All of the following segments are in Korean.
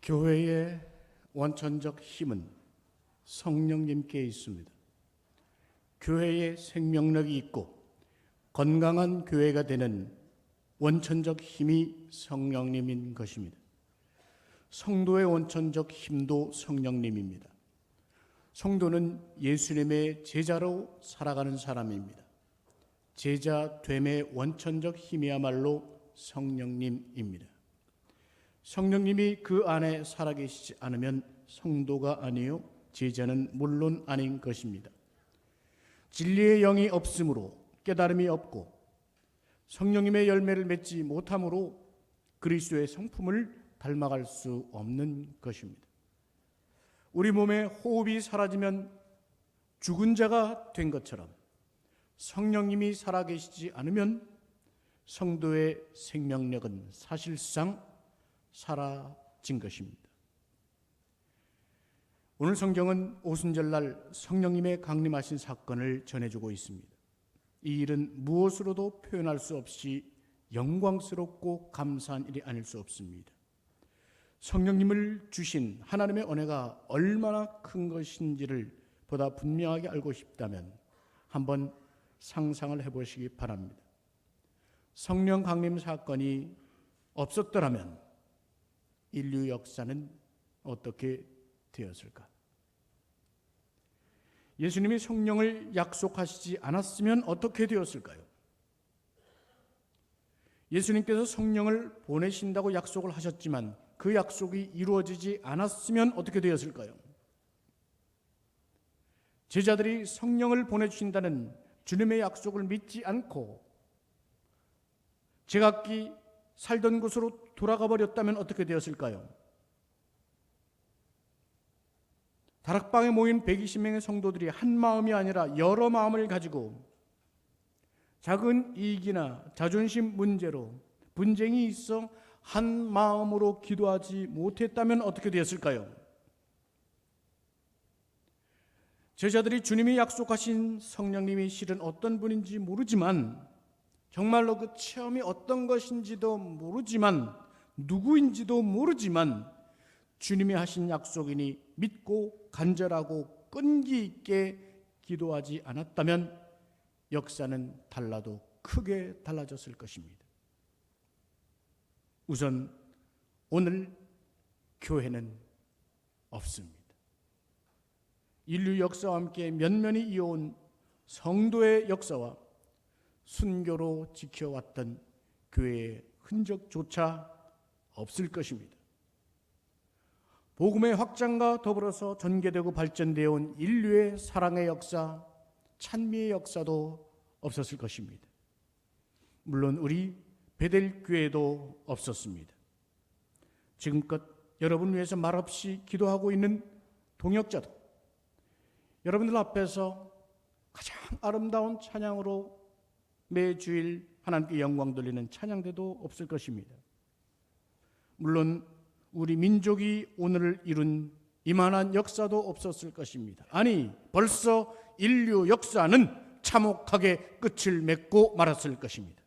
교회의 원천적 힘은 성령님께 있습니다. 교회에 생명력이 있고 건강한 교회가 되는 원천적 힘이 성령님인 것입니다. 성도의 원천적 힘도 성령님입니다. 성도는 예수님의 제자로 살아가는 사람입니다. 제자됨의 원천적 힘이야말로 성령님입니다. 성령님이 그 안에 살아계시지 않으면 성도가 아니요 제자는 물론 아닌 것입니다. 진리의 영이 없으므로 깨달음이 없고 성령님의 열매를 맺지 못함으로 그리스도의 성품을 닮아갈 수 없는 것입니다. 우리 몸에 호흡이 사라지면 죽은 자가 된 것처럼 성령님이 살아계시지 않으면 성도의 생명력은 사실상 사라진 것입니다. 오늘 성경은 오순절날 성령님의 강림하신 사건을 전해주고 있습니다. 이 일은 무엇으로도 표현할 수 없이 영광스럽고 감사한 일이 아닐 수 없습니다. 성령님을 주신 하나님의 은혜가 얼마나 큰 것인지를 보다 분명하게 알고 싶다면 한번 상상을 해보시기 바랍니다. 성령 강림 사건이 없었더라면 인류 역사는 어떻게 되었을까? 예수님이 성령을 약속하시지 않았으면 어떻게 되었을까요? 예수님께서 성령을 보내신다고 약속을 하셨지만 그 약속이 이루어지지 않았으면 어떻게 되었을까요? 제자들이 성령을 보내주신다는 주님의 약속을 믿지 않고 제각기 살던 곳으로 돌아가 버렸다면 어떻게 되었을까요? 다락방에 모인 120명의 성도들이 한 마음이 아니라 여러 마음을 가지고 작은 이익이나 자존심 문제로 분쟁이 있어 한 마음으로 기도하지 못했다면 어떻게 되었을까요? 제자들이 주님이 약속하신 성령님이 실은 어떤 분인지 모르지만 정말로 그 체험이 어떤 것인지도 모르지만 누구인지도 모르지만 주님이 하신 약속이니 믿고 간절하고 끈기 있게 기도하지 않았다면 역사는 달라도 크게 달라졌을 것입니다. 우선 오늘 교회는 없습니다. 인류 역사와 함께 면면이 이어온 성도의 역사와 순교로 지켜왔던 교회의 흔적조차 없을 것입니다. 복음의 확장과 더불어서 전개되고 발전되어 온 인류의 사랑의 역사, 찬미의 역사도 없었을 것입니다. 물론 우리 베델 교회도 없었습니다. 지금껏 여러분 위해서 말없이 기도하고 있는 동역자도 여러분들 앞에서 가장 아름다운 찬양으로 매주일 하나님께 영광 돌리는 찬양대도 없을 것입니다. 물론 우리 민족이 오늘을 이룬 이만한 역사도 없었을 것입니다. 아니, 벌써 인류 역사는 참혹하게 끝을 맺고 말았을 것입니다.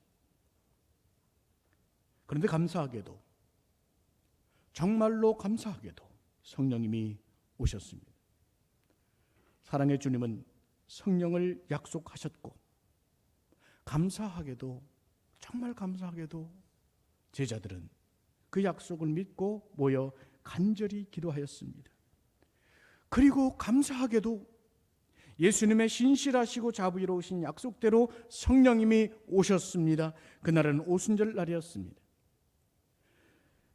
그런데 감사하게도, 정말로 감사하게도 성령님이 오셨습니다. 사랑의 주님은 성령을 약속하셨고, 감사하게도, 정말 감사하게도 제자들은 그 약속을 믿고 모여 간절히 기도하였습니다. 그리고 감사하게도 예수님의 신실하시고 자비로우신 약속대로 성령님이 오셨습니다. 그날은 오순절 날이었습니다.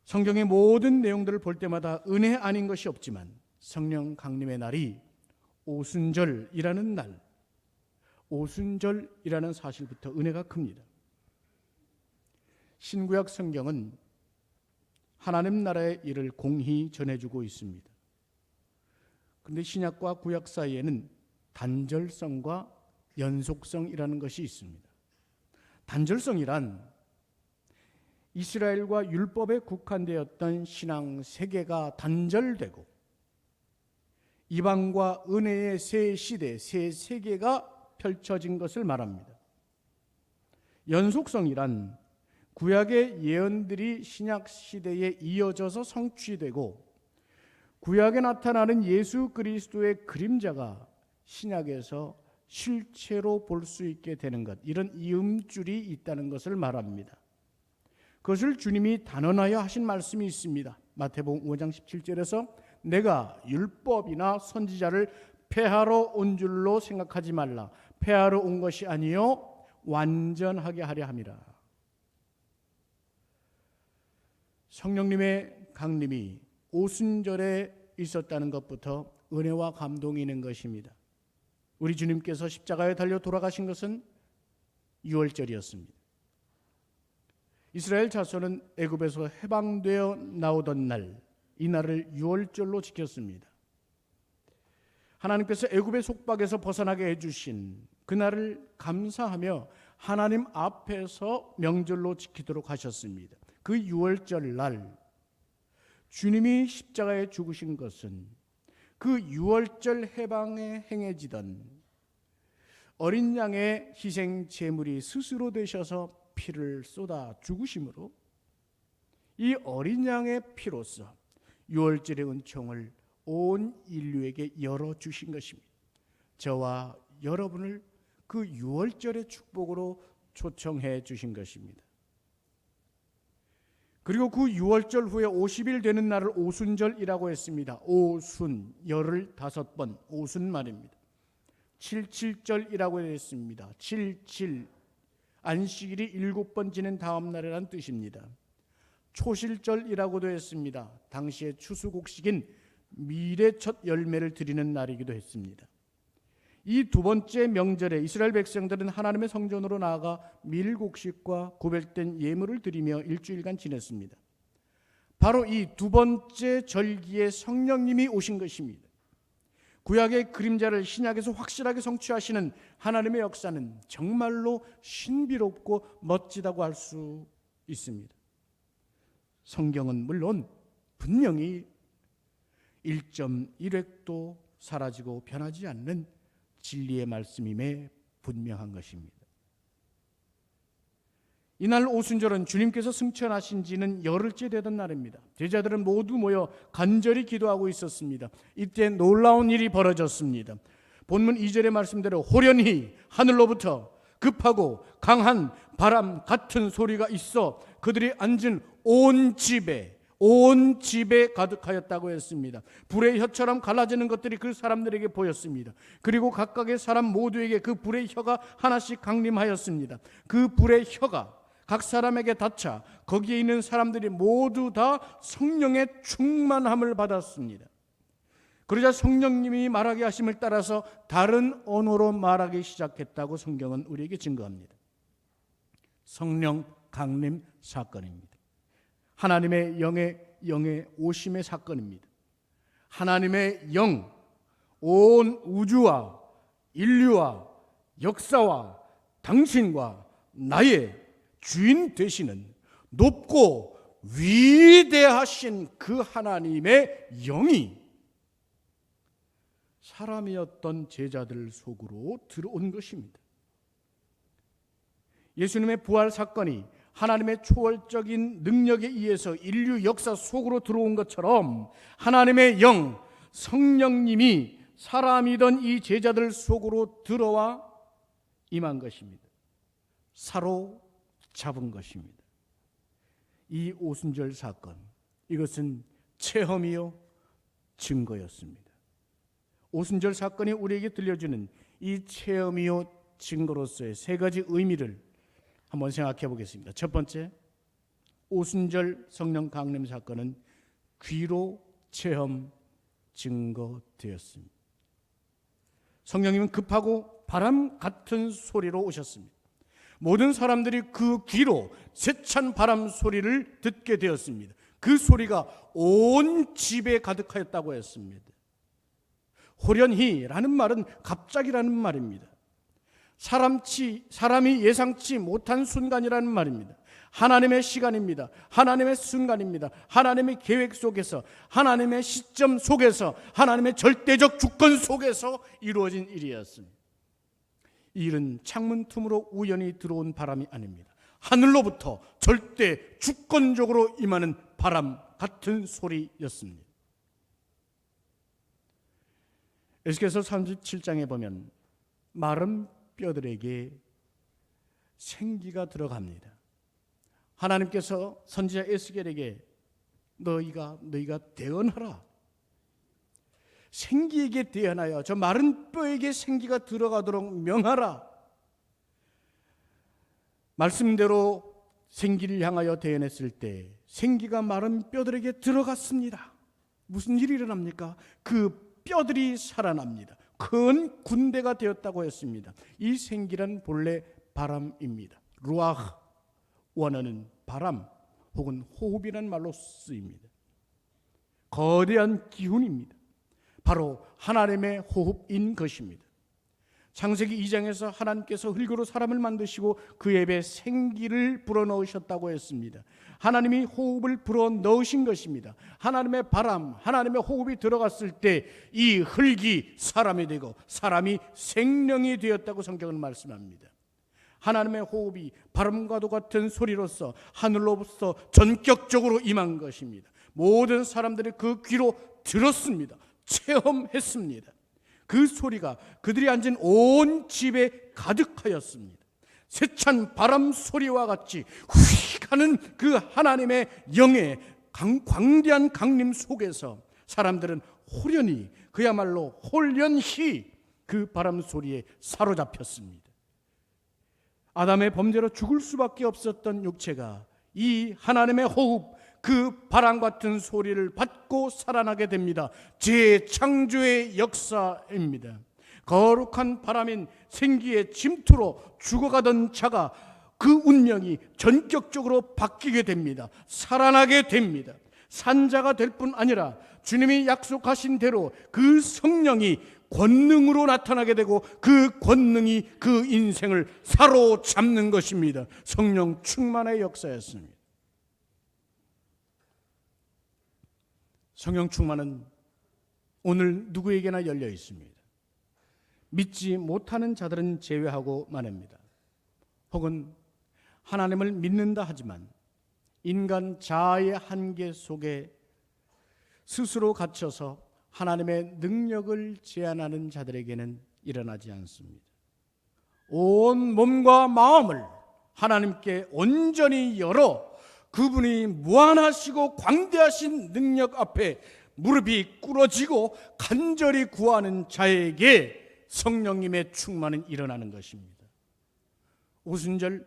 성경의 모든 내용들을 볼 때마다 은혜 아닌 것이 없지만 성령 강림의 날이 오순절이라는 날, 오순절이라는 사실부터 은혜가 큽니다. 신구약 성경은 하나님 나라의 일을 공히 전해주고 있습니다. 그런데 신약과 구약 사이에는 단절성과 연속성이라는 것이 있습니다. 단절성이란 이스라엘과 율법에 국한되었던 신앙 세계가 단절되고 이방과 은혜의 새 시대, 새 세계가 펼쳐진 것을 말합니다. 연속성이란 구약의 예언들이 신약 시대에 이어져서 성취되고 구약에 나타나는 예수 그리스도의 그림자가 신약에서 실체로 볼 수 있게 되는 것, 이런 이음줄이 있다는 것을 말합니다. 그것을 주님이 단언하여 하신 말씀이 있습니다. 마태복음 5장 17절에서 내가 율법이나 선지자를 폐하러 온 줄로 생각하지 말라. 폐하러 온 것이 아니요 완전하게 하려 함이라. 성령님의 강림이 오순절에 있었다는 것부터 은혜와 감동이 있는 것입니다. 우리 주님께서 십자가에 달려 돌아가신 것은 유월절이었습니다. 이스라엘 자손은 애굽에서 해방되어 나오던 날, 이 날을 유월절로 지켰습니다. 하나님께서 애굽의 속박에서 벗어나게 해주신 그날을 감사하며 하나님 앞에서 명절로 지키도록 하셨습니다. 그 유월절 날 주님이 십자가에 죽으신 것은 그 유월절 해방에 행해지던 어린 양의 희생 제물이 스스로 되셔서 피를 쏟아 죽으심으로 이 어린 양의 피로서 유월절의 은총을 온 인류에게 열어주신 것입니다. 저와 여러분을 그 유월절의 축복으로 초청해 주신 것입니다. 그리고 그 유월절 후에 50일 되는 날을 오순절이라고 했습니다. 오순, 열을 5번, 오순 말입니다. 77절이라고 했습니다. 77, 안식일이 7번 지낸 다음 날이라는 뜻입니다. 초실절이라고도 했습니다. 당시의 추수곡식인 밀의 첫 열매를 드리는 날이기도 했습니다. 이 두 번째 명절에 이스라엘 백성들은 하나님의 성전으로 나아가 밀곡식과 구별된 예물을 드리며 일주일간 지냈습니다. 바로 이 두 번째 절기에 성령님이 오신 것입니다. 구약의 그림자를 신약에서 확실하게 성취하시는 하나님의 역사는 정말로 신비롭고 멋지다고 할 수 있습니다. 성경은 물론 분명히 1.1획도 사라지고 변하지 않는 진리의 말씀임에 분명한 것입니다. 이날 오순절은 주님께서 승천하신 지는 열흘째 되던 날입니다. 제자들은 모두 모여 간절히 기도하고 있었습니다. 이때 놀라운 일이 벌어졌습니다. 본문 2절의 말씀대로 호련히 하늘로부터 급하고 강한 바람 같은 소리가 있어 그들이 앉은 온 집에 가득하였다고 했습니다. 불의 혀처럼 갈라지는 것들이 그 사람들에게 보였습니다. 그리고 각각의 사람 모두에게 그 불의 혀가 하나씩 강림하였습니다. 그 불의 혀가 각 사람에게 닿자 거기에 있는 사람들이 모두 다 성령의 충만함을 받았습니다. 그러자 성령님이 말하게 하심을 따라서 다른 언어로 말하기 시작했다고 성경은 우리에게 증거합니다. 성령 강림 사건입니다. 하나님의 영의 오심의 사건입니다. 하나님의 영, 온 우주와 인류와 역사와 당신과 나의 주인 되시는 높고 위대하신 그 하나님의 영이 사람이었던 제자들 속으로 들어온 것입니다. 예수님의 부활 사건이 하나님의 초월적인 능력에 의해서 인류 역사 속으로 들어온 것처럼 하나님의 영, 성령님이 사람이던 이 제자들 속으로 들어와 임한 것입니다. 사로잡은 것입니다. 이 오순절 사건, 이것은 체험이요 증거였습니다. 오순절 사건이 우리에게 들려주는 이 체험이요 증거로서의 세 가지 의미를 한번 생각해 보겠습니다. 첫 번째, 오순절 성령 강림 사건은 귀로 체험 증거되었습니다. 성령님은 급하고 바람 같은 소리로 오셨습니다. 모든 사람들이 그 귀로 세찬 바람 소리를 듣게 되었습니다. 그 소리가 온 집에 가득하였다고 했습니다. 호련히라는 말은 갑자기라는 말입니다. 사람이 예상치 못한 순간이라는 말입니다. 하나님의 시간입니다. 하나님의 순간입니다. 하나님의 계획 속에서, 하나님의 시점 속에서, 하나님의 절대적 주권 속에서 이루어진 일이었습니다. 이 일은 창문 틈으로 우연히 들어온 바람이 아닙니다. 하늘로부터 절대 주권적으로 임하는 바람 같은 소리였습니다. 에스겔서 37장에 보면 마른 뼈들에게 생기가 들어갑니다. 하나님께서 선지자 에스겔에게 너희가 대언하라. 생기에게 대언하여 저 마른 뼈에게 생기가 들어가도록 명하라. 말씀대로 생기를 향하여 대언했을 때 생기가 마른 뼈들에게 들어갔습니다. 무슨 일이 일어납니까? 그 뼈들이 살아납니다. 큰 군대가 되었다고 했습니다. 이 생기란 본래 바람입니다. 루아흐, 원어는 바람 혹은 호흡이라는 말로 쓰입니다. 거대한 기운입니다. 바로 하나님의 호흡인 것입니다. 창세기 2장에서 하나님께서 흙으로 사람을 만드시고 그 입에 생기를 불어넣으셨다고 했습니다. 하나님이 호흡을 불어넣으신 것입니다. 하나님의 바람, 하나님의 호흡이 들어갔을 때 이 흙이 사람이 되고 사람이 생명이 되었다고 성경은 말씀합니다. 하나님의 호흡이 바람과도 같은 소리로서 하늘로부터 전격적으로 임한 것입니다. 모든 사람들이 그 귀로 들었습니다. 체험했습니다. 그 소리가 그들이 앉은 온 집에 가득하였습니다. 세찬 바람 소리와 같이 휙 하는 그 하나님의 영의 광대한 강림 속에서 사람들은 호련히, 그야말로 홀연히 그 바람 소리에 사로잡혔습니다. 아담의 범죄로 죽을 수밖에 없었던 육체가 이 하나님의 호흡, 그 바람 같은 소리를 받고 살아나게 됩니다. 재창조의 역사입니다. 거룩한 바람인 생기의 침투로 죽어가던 자가 그 운명이 전격적으로 바뀌게 됩니다. 살아나게 됩니다. 산자가 될 뿐 아니라 주님이 약속하신 대로 그 성령이 권능으로 나타나게 되고 그 권능이 그 인생을 사로잡는 것입니다. 성령 충만의 역사였습니다. 성령 충만은 오늘 누구에게나 열려 있습니다. 믿지 못하는 자들은 제외하고 말입니다. 혹은 하나님을 믿는다 하지만 인간 자아의 한계 속에 스스로 갇혀서 하나님의 능력을 제한하는 자들에게는 일어나지 않습니다. 온 몸과 마음을 하나님께 온전히 열어 그분이 무한하시고 광대하신 능력 앞에 무릎이 꿇어지고 간절히 구하는 자에게 성령님의 충만은 일어나는 것입니다. 오순절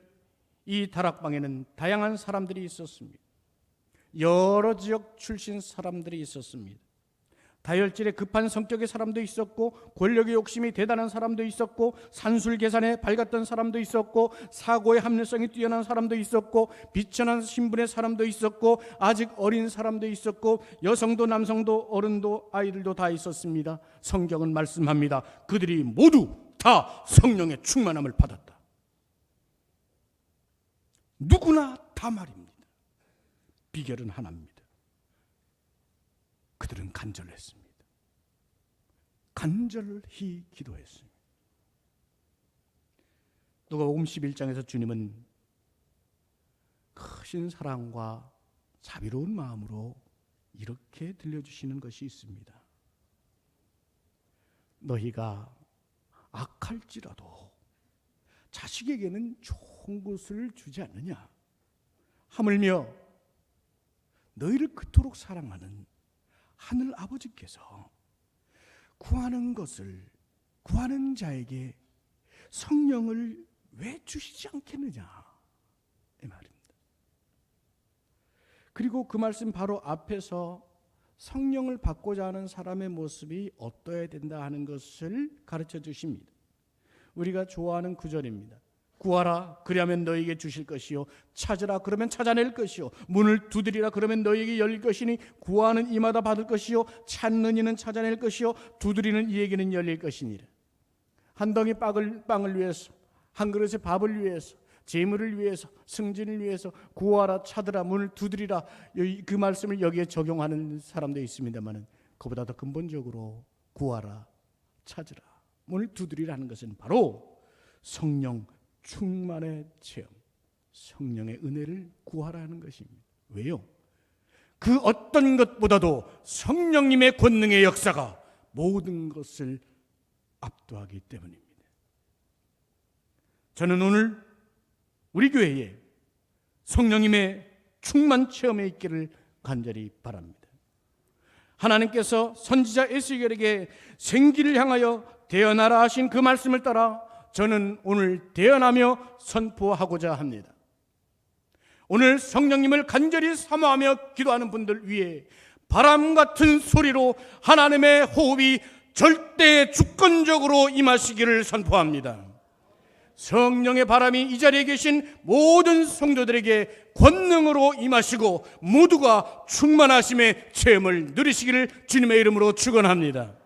이 다락방에는 다양한 사람들이 있었습니다. 여러 지역 출신 사람들이 있었습니다. 다혈질의 급한 성격의 사람도 있었고, 권력의 욕심이 대단한 사람도 있었고, 산술 계산에 밝았던 사람도 있었고, 사고의 합리성이 뛰어난 사람도 있었고, 비천한 신분의 사람도 있었고, 아직 어린 사람도 있었고, 여성도 남성도 어른도 아이들도 다 있었습니다. 성경은 말씀합니다. 그들이 모두 다 성령의 충만함을 받았다. 누구나 다 말입니다. 비결은 하나입니다. 그들은 간절했습니다. 간절히 기도했습니다. 누가복음 11장에서 주님은 크신 사랑과 자비로운 마음으로 이렇게 들려주시는 것이 있습니다. 너희가 악할지라도 자식에게는 좋은 것을 주지 않느냐? 하물며 너희를 그토록 사랑하는 하늘 아버지께서 구하는 것을 구하는 자에게 성령을 왜 주시지 않겠느냐, 이 말입니다. 그리고 그 말씀 바로 앞에서 성령을 받고자 하는 사람의 모습이 어떠해야 된다 하는 것을 가르쳐 주십니다. 우리가 좋아하는 구절입니다. 구하라 그리하면 너희에게 주실 것이요, 찾으라 그러면 찾아낼 것이요, 문을 두드리라 그러면 너희에게 열릴 것이니 구하는 이마다 받을 것이요, 찾는 이는 찾아낼 것이요, 두드리는 이에게는 열릴 것이니라. 한 덩이 빵을 위해서, 한 그릇의 밥을 위해서, 재물을 위해서, 승진을 위해서 구하라, 찾으라, 문을 두드리라, 그 말씀을 여기에 적용하는 사람도 있습니다만, 그보다 더 근본적으로 구하라, 찾으라, 문을 두드리라는 것은 바로 성령 충만의 체험, 성령의 은혜를 구하라는 것입니다. 왜요? 그 어떤 것보다도 성령님의 권능의 역사가 모든 것을 압도하기 때문입니다. 저는 오늘 우리 교회에 성령님의 충만 체험에 있기를 간절히 바랍니다. 하나님께서 선지자 에스겔에게 생기를 향하여 대언하라 하신 그 말씀을 따라 저는 오늘 대언하며 선포하고자 합니다. 오늘 성령님을 간절히 사모하며 기도하는 분들 위해 바람 같은 소리로 하나님의 호흡이 절대 주권적으로 임하시기를 선포합니다. 성령의 바람이 이 자리에 계신 모든 성도들에게 권능으로 임하시고 모두가 충만하심의 체험을 누리시기를 주님의 이름으로 축원합니다.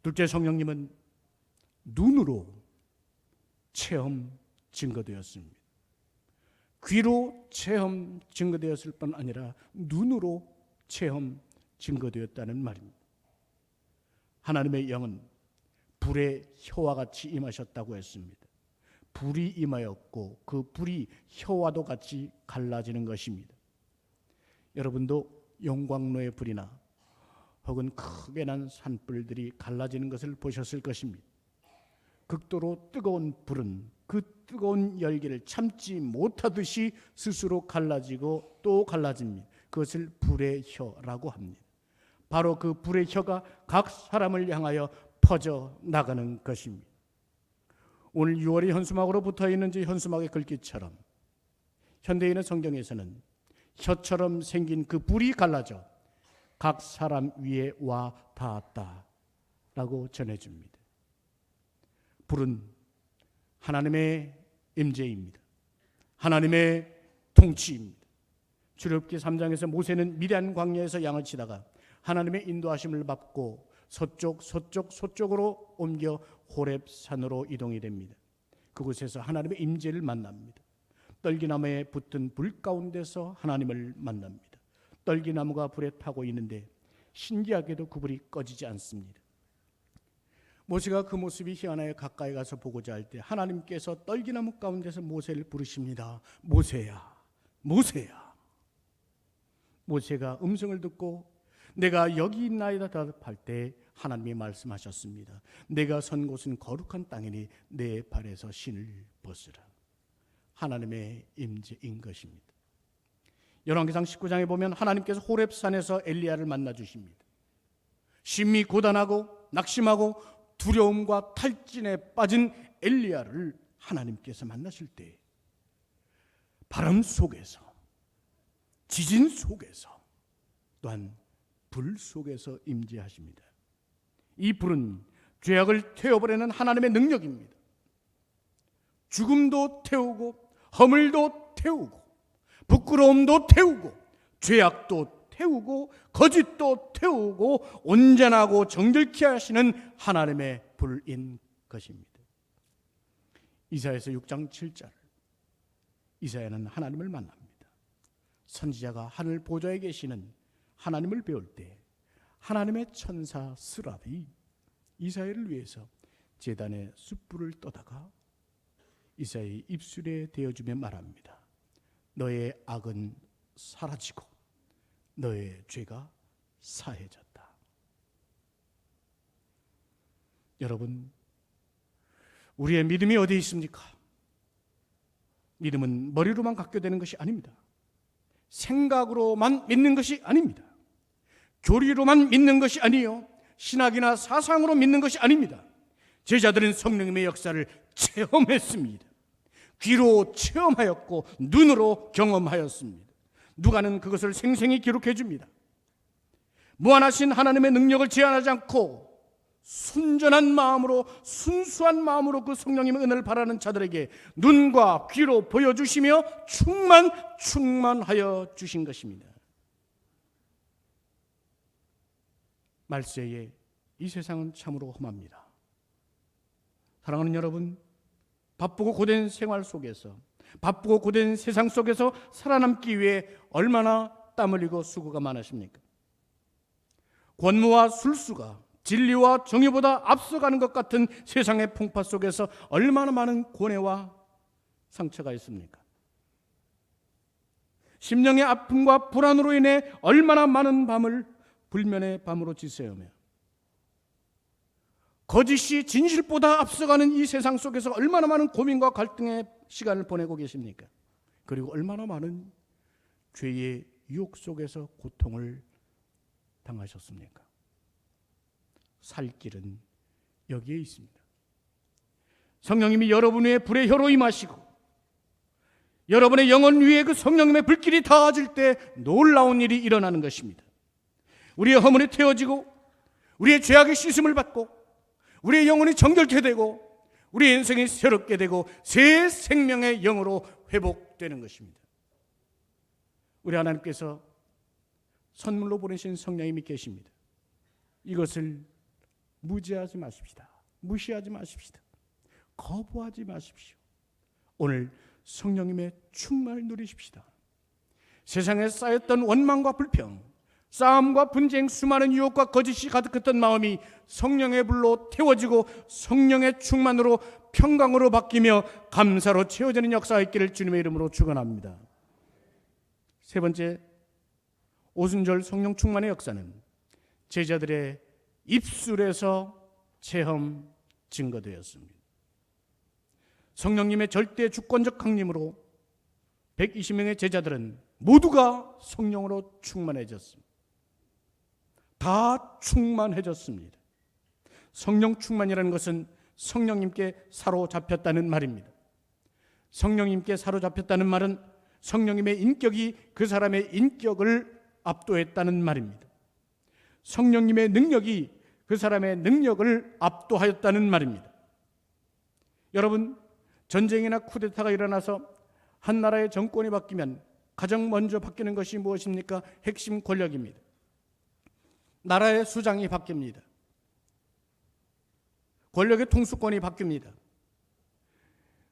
둘째, 성령님은 눈으로 체험 증거되었습니다. 귀로 체험 증거되었을 뿐 아니라 눈으로 체험 증거되었다는 말입니다. 하나님의 영은 불의 혀와 같이 임하셨다고 했습니다. 불이 임하였고 그 불이 혀와도 같이 갈라지는 것입니다. 여러분도 용광로의 불이나 혹은 크게 난 산불들이 갈라지는 것을 보셨을 것입니다. 극도로 뜨거운 불은 그 뜨거운 열기를 참지 못하듯이 스스로 갈라지고 또 갈라집니다. 그것을 불의 혀라고 합니다. 바로 그 불의 혀가 각 사람을 향하여 퍼져 나가는 것입니다. 오늘 6월이 현수막으로 붙어있는 이 현수막의 글귀처럼 현대인의 성경에서는 혀처럼 생긴 그 불이 갈라져 각 사람 위에 와 닿았다라고 전해줍니다. 불은 하나님의 임재입니다. 하나님의 통치입니다. 출애굽기 3장에서 모세는 미디안 광야에서 양을 치다가 하나님의 인도하심을 받고 서쪽으로 옮겨 호렙산으로 이동이 됩니다. 그곳에서 하나님의 임재를 만납니다. 떨기나무에 붙은 불 가운데서 하나님을 만납니다. 떨기나무가 불에 타고 있는데 신기하게도 그 불이 꺼지지 않습니다. 모세가 그 모습이 희한하여 가까이 가서 보고자 할 때 하나님께서 떨기나무 가운데서 모세를 부르십니다. 모세야, 모세야. 모세가 음성을 듣고 내가 여기 있나이다 대답할 때 하나님이 말씀하셨습니다. 내가 선 곳은 거룩한 땅이니 내 발에서 신을 벗으라. 하나님의 임재인 것입니다. 열왕기상 19장에 보면 하나님께서 호렙산에서 엘리야를 만나 주십니다. 심히 고단하고 낙심하고 두려움과 탈진에 빠진 엘리야를 하나님께서 만나실 때 바람 속에서, 지진 속에서, 또한 불 속에서 임재하십니다. 이 불은 죄악을 태워버리는 하나님의 능력입니다. 죽음도 태우고 허물도 태우고 부끄러움도 태우고 죄악도 태우고 거짓도 태우고 온전하고 정결케 하시는 하나님의 불인 것입니다. 이사야서 6장 7절, 이사야는 하나님을 만납니다. 선지자가 하늘 보좌에 계시는 하나님을 배울 때 하나님의 천사 스랍이 이사야를 위해서 제단에 숯불을 떠다가 이사야의 입술에 대어주며 말합니다. 너의 악은 사라지고 너의 죄가 사해졌다. 여러분, 우리의 믿음이 어디에 있습니까? 믿음은 머리로만 갖게 되는 것이 아닙니다. 생각으로만 믿는 것이 아닙니다. 교리로만 믿는 것이 아니요, 신학이나 사상으로 믿는 것이 아닙니다. 제자들은 성령님의 역사를 체험했습니다. 귀로 체험하였고 눈으로 경험하였습니다. 누가는 그것을 생생히 기록해 줍니다. 무한하신 하나님의 능력을 제한하지 않고 순전한 마음으로, 순수한 마음으로 그 성령님의 은혜를 바라는 자들에게 눈과 귀로 보여주시며 충만하여 주신 것입니다. 말세에 이 세상은 참으로 험합니다. 사랑하는 여러분, 바쁘고 고된 생활 속에서, 바쁘고 고된 세상 속에서 살아남기 위해 얼마나 땀 흘리고 수고가 많으십니까? 권무와 술수가 진리와 정의보다 앞서가는 것 같은 세상의 풍파 속에서 얼마나 많은 고뇌와 상처가 있습니까? 심령의 아픔과 불안으로 인해 얼마나 많은 밤을 불면의 밤으로 지새우며 거짓이 진실보다 앞서가는 이 세상 속에서 얼마나 많은 고민과 갈등의 시간을 보내고 계십니까? 그리고 얼마나 많은 죄의 유혹 속에서 고통을 당하셨습니까? 살 길은 여기에 있습니다. 성령님이 여러분 위에 불의 혀로 임하시고 여러분의 영혼 위에 그 성령님의 불길이 닿아질 때 놀라운 일이 일어나는 것입니다. 우리의 허물이 태워지고 우리의 죄악의 씻음을 받고 우리의 영혼이 정결케 되고 우리의 인생이 새롭게 되고 새 생명의 영으로 회복되는 것입니다. 우리 하나님께서 선물로 보내신 성령님이 계십니다. 이것을 무시하지 마십시다. 무시하지 마십시다. 거부하지 마십시오. 오늘 성령님의 충만을 누리십시다. 세상에 쌓였던 원망과 불평, 싸움과 분쟁, 수많은 유혹과 거짓이 가득했던 마음이 성령의 불로 태워지고 성령의 충만으로 평강으로 바뀌며 감사로 채워지는 역사가 있기를 주님의 이름으로 축원합니다. 세 번째, 오순절 성령 충만의 역사는 제자들의 입술에서 체험 증거되었습니다. 성령님의 절대 주권적 강림으로 120명의 제자들은 모두가 성령으로 충만해졌습니다. 다 충만해졌습니다. 성령 충만이라는 것은 성령님께 사로잡혔다는 말입니다. 성령님께 사로잡혔다는 말은 성령님의 인격이 그 사람의 인격을 압도했다는 말입니다. 성령님의 능력이 그 사람의 능력을 압도하였다는 말입니다. 여러분, 전쟁이나 쿠데타가 일어나서 한 나라의 정권이 바뀌면 가장 먼저 바뀌는 것이 무엇입니까? 핵심 권력입니다. 나라의 수장이 바뀝니다. 권력의 통수권이 바뀝니다.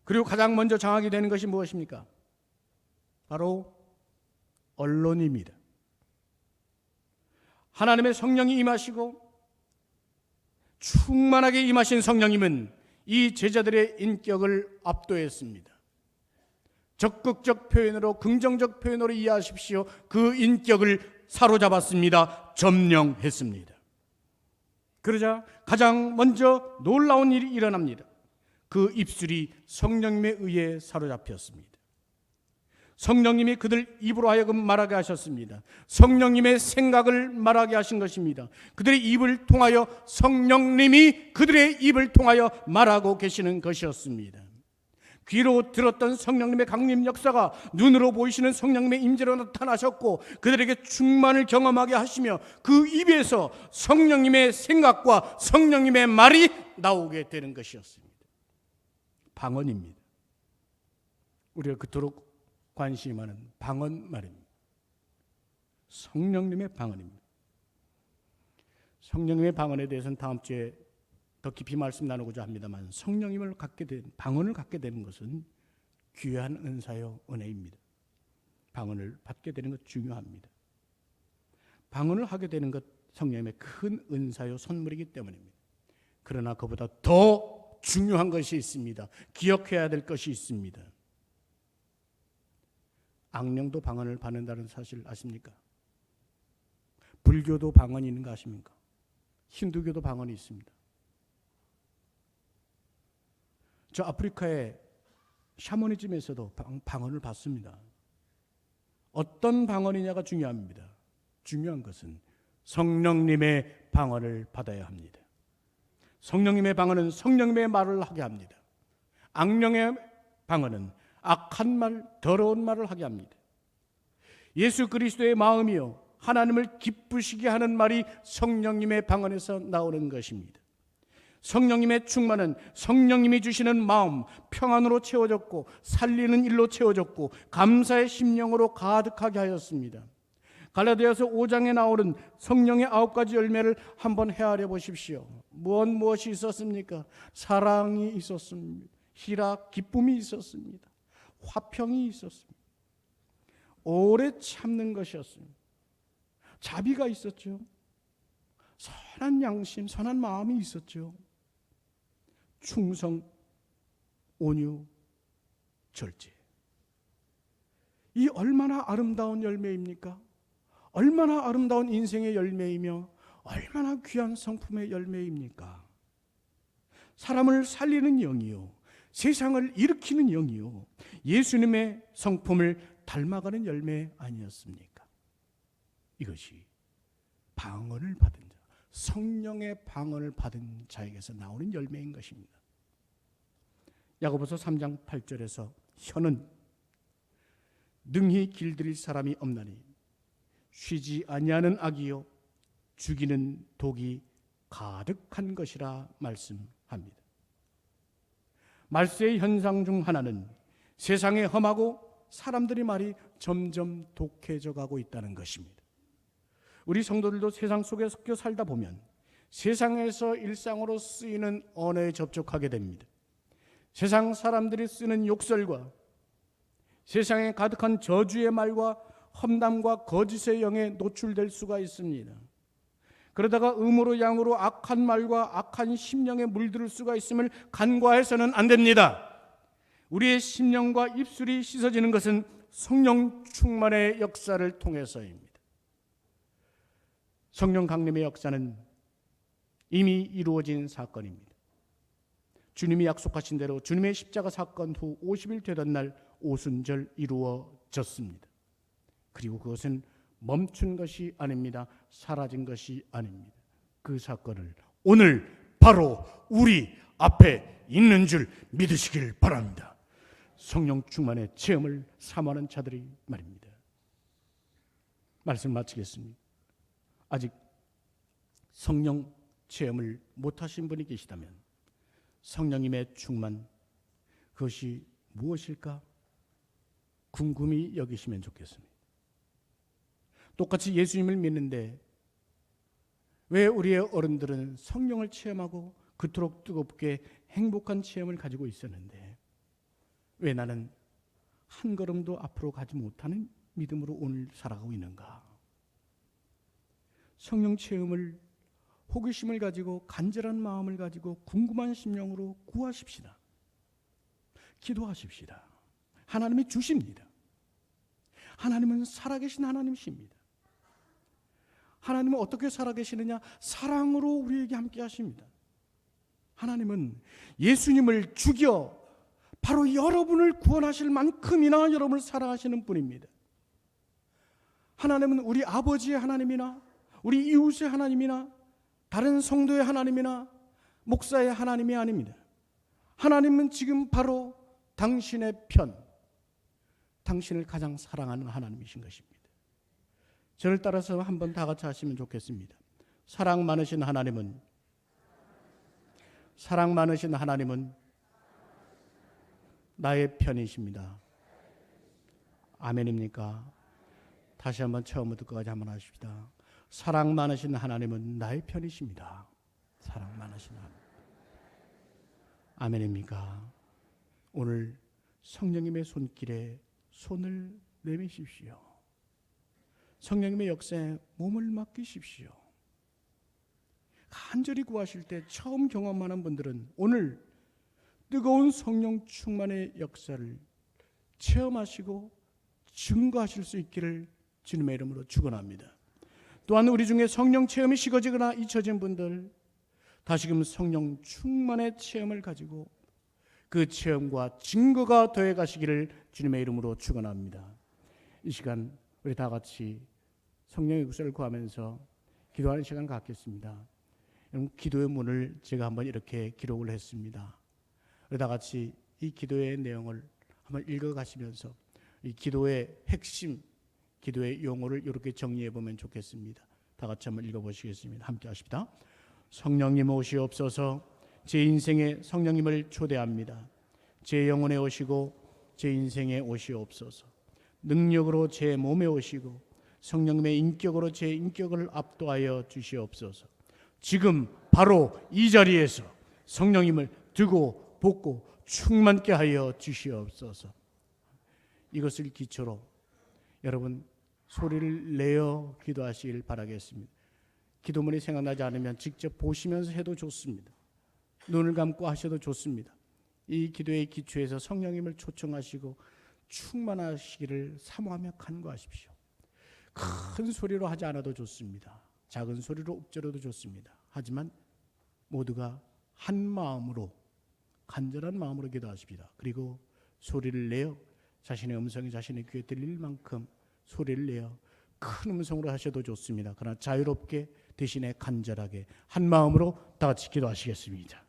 그리고 가장 먼저 장악이 되는 것이 무엇입니까? 바로 언론입니다. 하나님의 성령이 임하시고 충만하게 임하신 성령님은 이 제자들의 인격을 압도했습니다. 적극적 표현으로, 긍정적 표현으로 이해하십시오. 그 인격을 사로잡았습니다. 점령했습니다. 그러자 가장 먼저 놀라운 일이 일어납니다. 그 입술이 성령님에 의해 사로잡혔습니다. 성령님이 그들 입으로 하여금 말하게 하셨습니다. 성령님의 생각을 말하게 하신 것입니다. 그들의 입을 통하여 성령님이 그들의 입을 통하여 말하고 계시는 것이었습니다. 귀로 들었던 성령님의 강림 역사가 눈으로 보이시는 성령님의 임재로 나타나셨고 그들에게 충만을 경험하게 하시며 그 입에서 성령님의 생각과 성령님의 말이 나오게 되는 것이었습니다. 방언입니다. 우리가 그토록 관심이 많은 방언 말입니다. 성령님의 방언입니다. 성령님의 방언에 대해서는 다음 주에 더 깊이 말씀 나누고자 합니다만 성령님을 갖게 된, 방언을 갖게 되는 것은 귀한 은사요 은혜입니다. 방언을 받게 되는 것 중요합니다. 방언을 하게 되는 것 성령님의 큰 은사요 선물이기 때문입니다. 그러나 그보다 더 중요한 것이 있습니다. 기억해야 될 것이 있습니다. 악령도 방언을 받는다는 사실 아십니까? 불교도 방언이 있는 거 아십니까? 힌두교도 방언이 있습니다. 저 아프리카의 샤머니즘에서도 방언을 받습니다. 어떤 방언이냐가 중요합니다. 중요한 것은 성령님의 방언을 받아야 합니다. 성령님의 방언은 성령님의 말을 하게 합니다. 악령의 방언은 악한 말, 더러운 말을 하게 합니다. 예수 그리스도의 마음이요 하나님을 기쁘시게 하는 말이 성령님의 방언에서 나오는 것입니다. 성령님의 충만은 성령님이 주시는 마음, 평안으로 채워졌고 살리는 일로 채워졌고 감사의 심령으로 가득하게 하였습니다. 갈라디아서 5장에 나오는 성령의 9가지 열매를 한번 헤아려 보십시오. 무엇이 있었습니까? 사랑이 있었습니다. 희락, 기쁨이 있었습니다. 화평이 있었습니다. 오래 참는 것이었습니다. 자비가 있었죠. 선한 양심, 선한 마음이 있었죠. 충성, 온유, 절제. 이 얼마나 아름다운 열매입니까? 얼마나 아름다운 인생의 열매이며 얼마나 귀한 성품의 열매입니까? 사람을 살리는 영이요, 세상을 일으키는 영이요, 예수님의 성품을 닮아가는 열매 아니었습니까? 이것이 방언을 받은 자, 성령의 방언을 받은 자에게서 나오는 열매인 것입니다. 야고보서 3장 8절에서 혀는 능히 길들일 사람이 없나니 쉬지 아니하는 악이요 죽이는 독이 가득한 것이라 말씀합니다. 말세의 현상 중 하나는 세상에 험하고 사람들의 말이 점점 독해져 가고 있다는 것입니다. 우리 성도들도 세상 속에 섞여 살다 보면 세상에서 일상으로 쓰이는 언어에 접촉하게 됩니다. 세상 사람들이 쓰는 욕설과 세상에 가득한 저주의 말과 험담과 거짓의 영에 노출될 수가 있습니다. 그러다가 음으로 양으로 악한 말과 악한 심령에 물들 수가 있음을 간과해서는 안 됩니다. 우리의 심령과 입술이 씻어지는 것은 성령 충만의 역사를 통해서입니다. 성령 강림의 역사는 이미 이루어진 사건입니다. 주님이 약속하신 대로 주님의 십자가 사건 후 50일 되던 날 오순절 이루어졌습니다. 그리고 그것은 멈춘 것이 아닙니다. 사라진 것이 아닙니다. 그 사건을 오늘 바로 우리 앞에 있는 줄 믿으시길 바랍니다. 성령 충만의 체험을 사모하는 자들이 말입니다. 말씀 마치겠습니다. 아직 성령 체험을 못하신 분이 계시다면 성령님의 충만, 그것이 무엇일까 궁금히 여기시면 좋겠습니다. 똑같이 예수님을 믿는데 왜 우리의 어른들은 성령을 체험하고 그토록 뜨겁게 행복한 체험을 가지고 있었는데 왜 나는 한 걸음도 앞으로 가지 못하는 믿음으로 오늘 살아가고 있는가? 성령 체험을 호기심을 가지고 간절한 마음을 가지고 궁금한 심령으로 구하십시다. 기도하십시다. 하나님이 주십니다. 하나님은 살아계신 하나님이십니다. 하나님은 어떻게 살아계시느냐? 사랑으로 우리에게 함께 하십니다. 하나님은 예수님을 죽여 바로 여러분을 구원하실 만큼이나 여러분을 사랑하시는 분입니다. 하나님은 우리 아버지의 하나님이나 우리 이웃의 하나님이나 다른 성도의 하나님이나 목사의 하나님이 아닙니다. 하나님은 지금 바로 당신의 편, 당신을 가장 사랑하는 하나님이신 것입니다. 저를 따라서 한번 다 같이 하시면 좋겠습니다. 사랑 많으신 하나님은 나의 편이십니다. 아멘입니까? 다시 한번 처음부터 끝까지 한번 하십시다. 사랑 많으신 하나님은 나의 편이십니다. 사랑 많으신 하나님. 아멘입니까? 오늘 성령님의 손길에 손을 내미십시오. 성령님의 역사에 몸을 맡기십시오. 간절히 구하실 때 처음 경험하는 분들은 오늘 뜨거운 성령 충만의 역사를 체험하시고 증거하실 수 있기를 주님의 이름으로 축원합니다. 또한 우리 중에 성령 체험이 식어지거나 잊혀진 분들, 다시금 성령 충만의 체험을 가지고 그 체험과 증거가 더해 가시기를 주님의 이름으로 축원합니다. 이 시간 우리 다 같이 성령의 역사를 구하면서 기도하는 시간 갖겠습니다. 여러분, 기도의 문을 제가 한번 이렇게 기록을 했습니다. 우리 다 같이 이 기도의 내용을 한번 읽어가시면서 이 기도의 핵심, 기도의 용어를 이렇게 정리해 보면 좋겠습니다. 다 같이 한번 읽어보시겠습니다. 함께 하십니다. 성령님 오시옵소서. 제 인생에 성령님을 초대합니다. 제 영혼에 오시고 제 인생에 오시옵소서. 능력으로 제 몸에 오시고 성령님의 인격으로 제 인격을 압도하여 주시옵소서. 지금 바로 이 자리에서 성령님을 두고 볶고 충만케 하여 주시옵소서. 이것을 기초로 여러분 소리를 내어 기도하시길 바라겠습니다. 기도문이 생각나지 않으면 직접 보시면서 해도 좋습니다. 눈을 감고 하셔도 좋습니다. 이 기도의 기초에서 성령님을 초청하시고 충만하시기를 사모하며 간구하십시오. 큰 소리로 하지 않아도 좋습니다. 작은 소리로 읊조려도 좋습니다. 하지만 모두가 한 마음으로, 간절한 마음으로 기도하십니다. 그리고 소리를 내어 자신의 음성이 자신의 귀에 들릴 만큼 소리를 내어 큰 음성으로 하셔도 좋습니다. 그러나 자유롭게 대신에 간절하게 한 마음으로 다 같이 기도하시겠습니다.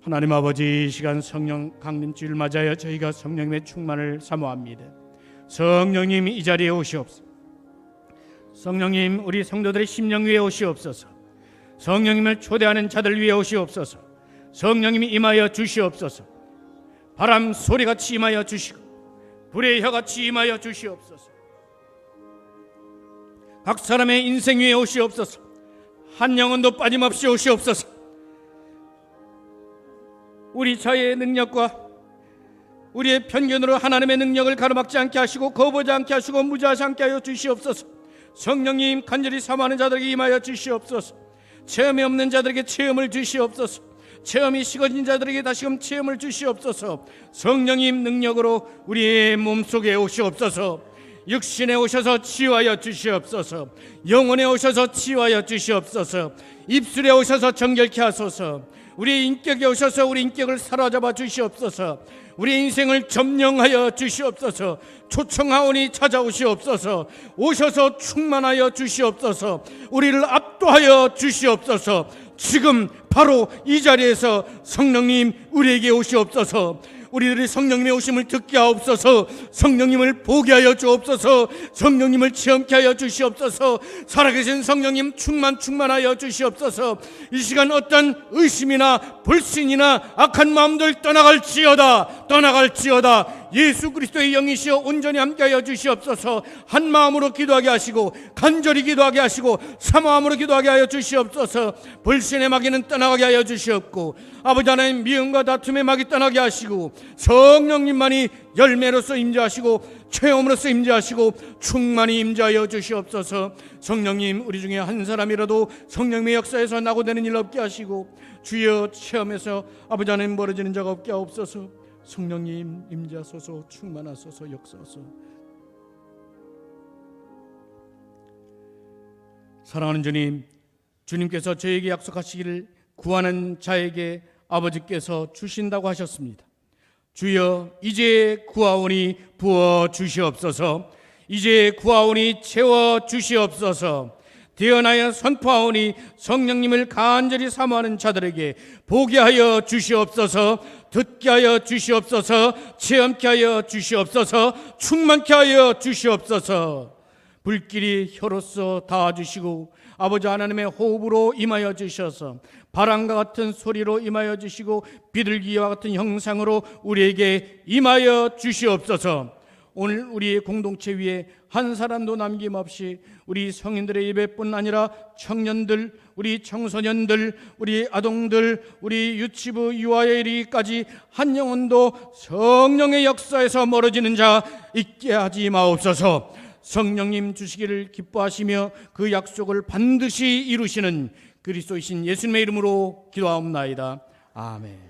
하나님 아버지, 이 시간 성령 강림주일 맞아요. 저희가 성령님의 충만을 사모합니다. 성령님 이 자리에 오시옵소서. 성령님 우리 성도들의 심령 위에 오시옵소서. 성령님을 초대하는 자들 위에 오시옵소서. 성령님이 임하여 주시옵소서. 바람 소리같이 임하여 주시고 불의 혀같이 임하여 주시옵소서. 각 사람의 인생 위에 오시옵소서. 한 영혼도 빠짐없이 오시옵소서. 우리 자의 능력과 우리의 편견으로 하나님의 능력을 가로막지 않게 하시고 거부하지 않게 하시고 무지하지 않게 하여 주시옵소서. 성령님 간절히 사모하는 자들에게 임하여 주시옵소서. 체험이 없는 자들에게 체험을 주시옵소서. 체험이 식어진 자들에게 다시금 체험을 주시옵소서. 성령님 능력으로 우리의 몸속에 오시옵소서. 육신에 오셔서 치유하여 주시옵소서. 영혼에 오셔서 치유하여 주시옵소서. 입술에 오셔서 정결케 하소서. 우리 인격에 오셔서 우리 인격을 사로잡아 주시옵소서. 우리 인생을 점령하여 주시옵소서. 초청하오니 찾아오시옵소서. 오셔서 충만하여 주시옵소서. 우리를 압도하여 주시옵소서. 지금 바로 이 자리에서 성령님 우리에게 오시옵소서. 우리들이 성령님의 오심을 듣게 하옵소서. 성령님을 보게 하여 주옵소서. 성령님을 체험케 하여 주시옵소서. 살아계신 성령님 충만하여 주시옵소서. 이 시간 어떤 의심이나 불신이나 악한 마음들 떠나갈지어다. 예수 그리스도의 영이시여 온전히 함께하여 주시옵소서. 한 마음으로 기도하게 하시고 간절히 기도하게 하시고 사모함으로 기도하게 하여 주시옵소서. 불신의 마귀는 떠나가게 하여 주시옵고 아버지 하나님 미움과 다툼의 마귀 떠나게 하시고 성령님만이 열매로서 임재하시고 체험으로서 임재하시고 충만히 임재하여 주시옵소서. 성령님 우리 중에 한 사람이라도 성령의 역사에서 낙오되는 일 없게 하시고 주여 체험에서 아버지 하나님 멀어지는 자가 없게 하옵소서. 성령님 임재하소서. 충만하소서. 역사하소서. 사랑하는 주님, 주님께서 저에게 약속하시기를 구하는 자에게 아버지께서 주신다고 하셨습니다. 주여 이제 구하오니 부어 주시옵소서. 이제 구하오니 채워 주시옵소서. 대언하여 선포하오니 성령님을 간절히 사모하는 자들에게 보게 하여 주시옵소서. 듣게 하여 주시옵소서. 체험케 하여 주시옵소서. 충만케 하여 주시옵소서. 불길이 혀로서 닿아주시고 아버지 하나님의 호흡으로 임하여 주셔서 바람과 같은 소리로 임하여 주시고 비둘기와 같은 형상으로 우리에게 임하여 주시옵소서. 오늘 우리의 공동체 위에 한 사람도 남김없이 우리 성인들의 예배뿐 아니라 청년들, 우리 청소년들, 우리 아동들, 우리 유치부 유아에 이르기까지 한 영혼도 성령의 역사에서 멀어지는 자 있게 하지 마옵소서. 성령님 주시기를 기뻐하시며 그 약속을 반드시 이루시는 그리스도이신 예수님의 이름으로 기도하옵나이다. 아멘.